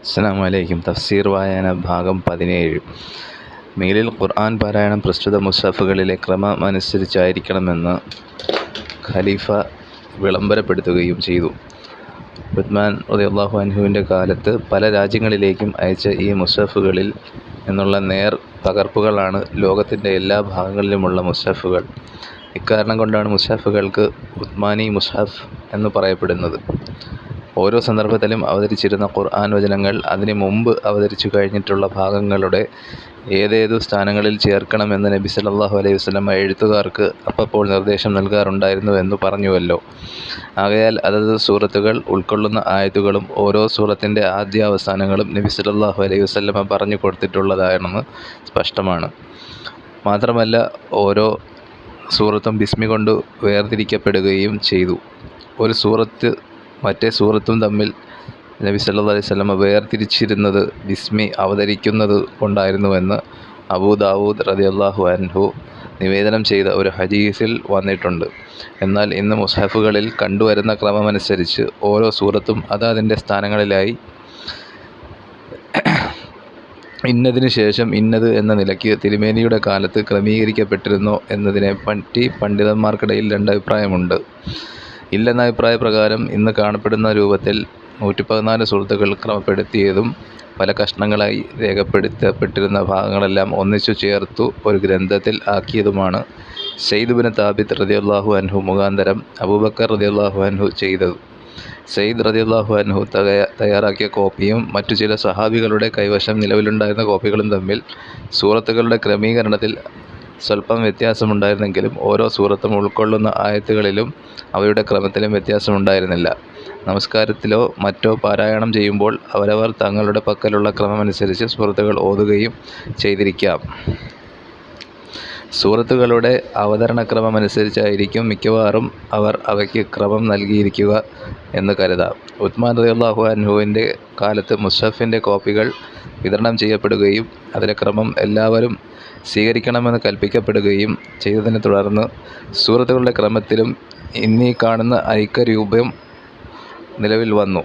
അസ്സലാമു അലൈക്കും. തഫ്സീർ വായന ഭാഗം 17. മേലിൽ ഖുർആൻ പാരായണം പ്രസ്തുത മുസ്ഹഫുകളിലെ ക്രമമനുസരിച്ചായിരിക്കണമെന്ന് ഖലീഫ വിളംബരപ്പെടുത്തുകയും ചെയ്തു. ഉസ്മാൻ റളിയല്ലാഹു അൻഹുവിൻ്റെ കാലത്ത് പല രാജ്യങ്ങളിലേക്കും അയച്ച ഈ മുസ്ഹഫുകളിൽ നിന്നുള്ള നേർ പകർപ്പുകളാണ് ലോകത്തിൻ്റെ എല്ലാ ഭാഗങ്ങളിലുമുള്ള മുസ്ഹഫുകൾ. ഇക്കാരണം കൊണ്ടാണ് മുസ്ഹഫുകൾക്ക് ഉസ്മാനി മുസ്ഹഫ് എന്ന് പറയപ്പെടുന്നത്. ഓരോ സന്ദർഭത്തിലും അവതരിച്ചിരുന്ന ഖുർആൻ വചനങ്ങൾ അതിനു മുമ്പ് അവതരിച്ചു കഴിഞ്ഞിട്ടുള്ള ഭാഗങ്ങളുടെ ഏതേതു സ്ഥാനങ്ങളിൽ ചേർക്കണമെന്ന് നബി സല്ലല്ലാഹു അലൈഹി വസല്ലം എഴുത്തുകാർക്ക് അപ്പോൾ നിർദ്ദേശം നൽകാറുണ്ടായിരുന്നുവെന്ന് പറഞ്ഞുവല്ലോ. ആകയാൽ അതത് സൂറത്തുകൾ ഉൾക്കൊള്ളുന്ന ആയത്തുകളും ഓരോ സൂറത്തിൻ്റെ ആദ്യാവസാനങ്ങളും നബി സല്ലല്ലാഹു അലൈഹി വസല്ലം പറഞ്ഞു കൊടുത്തിട്ടുള്ളതാണെന്ന് സ്പഷ്ടമാണ്. മാത്രമല്ല ഓരോ സൂറത്തും ബിസ്മി കൊണ്ട് വേർതിരിക്കപ്പെടുകയും ചെയ്തു. ഒരു സൂറത്ത് മറ്റേ സൂറത്തും തമ്മിൽ നബി സല്ലല്ലാഹു അലൈഹി വസല്ലം വേർതിരിച്ചിരുന്നത് ബിസ്മി അവതരിക്കുന്നത് കൊണ്ടായിരുന്നുവെന്ന് അബൂ ദാവൂദ് റളിയല്ലാഹു അൻഹു നിവേദനം ചെയ്ത ഒരു ഹദീസിൽ വന്നിട്ടുണ്ട്. എന്നാൽ ഇന്ന് മുസ്ഹഫുകളിൽ കണ്ടുവരുന്ന ക്രമമനുസരിച്ച് ഓരോ സൂറത്തും അതതിൻ്റെ സ്ഥാനങ്ങളിലായി ഇന്നതിനു ശേഷം ഇന്നത് എന്ന നിലയ്ക്ക് തിരുമേനിയുടെ കാലത്ത് ക്രമീകരിക്കപ്പെട്ടിരുന്നോ എന്നതിനെ പറ്റി പണ്ഡിതന്മാർക്കിടയിൽ രണ്ടഭിപ്രായമുണ്ട്. ഇല്ലെന്ന അഭിപ്രായപ്രകാരം ഇന്ന് കാണപ്പെടുന്ന രൂപത്തിൽ 114 സൂറത്തുകൾ ക്രമപ്പെടുത്തിയതും പല കഷ്ണങ്ങളായി രേഖപ്പെടുത്തപ്പെട്ടിരുന്ന ഭാഗങ്ങളെല്ലാം ഒന്നിച്ചു ചേർത്തു ഒരു ഗ്രന്ഥത്തിൽ ആക്കിയതുമാണ് സയ്യിദ് ഇബ്നു താബിത്ത് റളിയല്ലാഹു അൻഹു മുഖാന്തരം അബൂബക്കർ റളിയല്ലാഹു അൻഹു ചെയ്തത്. സയ്യിദ് റളിയല്ലാഹു അൻഹു തയ്യാറാക്കിയ കോപ്പിയും മറ്റു ചില സ്വഹാബികളുടെ കൈവശം നിലവിലുണ്ടായിരുന്ന കോപ്പികളും തമ്മിൽ സൂറത്തുകളുടെ ക്രമീകരണത്തിൽ സ്വല്പം വ്യത്യാസമുണ്ടായിരുന്നെങ്കിലും ഓരോ സൂറത്തും ഉൾക്കൊള്ളുന്ന ആയത്തുകളിലും അവയുടെ ക്രമത്തിലും വ്യത്യാസമുണ്ടായിരുന്നില്ല. നമസ്കാരത്തിലോ മറ്റോ പാരായണം ചെയ്യുമ്പോൾ അവരവർ തങ്ങളുടെ പക്കലുള്ള ക്രമമനുസരിച്ച് സൂറത്തുകൾ ഓതുകയും ചെയ്തിരിക്കാം. സൂറത്തുകളുടെ അവതരണക്രമമനുസരിച്ചായിരിക്കും മിക്കവാറും അവർ അവയ്ക്ക് ക്രമം നൽകിയിരിക്കുക എന്ന് കരുതാം. ഉസ്മാൻ റളിയല്ലാഹു അൻഹുവിൻ്റെ കാലത്ത് മുസ്ഹഫിൻ്റെ കോപ്പികൾ വിതരണം ചെയ്യപ്പെടുകയും അതിലെ ക്രമം എല്ലാവരും സ്വീകരിക്കണമെന്ന് കൽപ്പിക്കപ്പെടുകയും ചെയ്തതിനെ തുടർന്ന് സൂറത്തുകളുടെ ക്രമത്തിലും ഇന്നീ കാണുന്ന ഐക്യരൂപം നിലവിൽ വന്നു.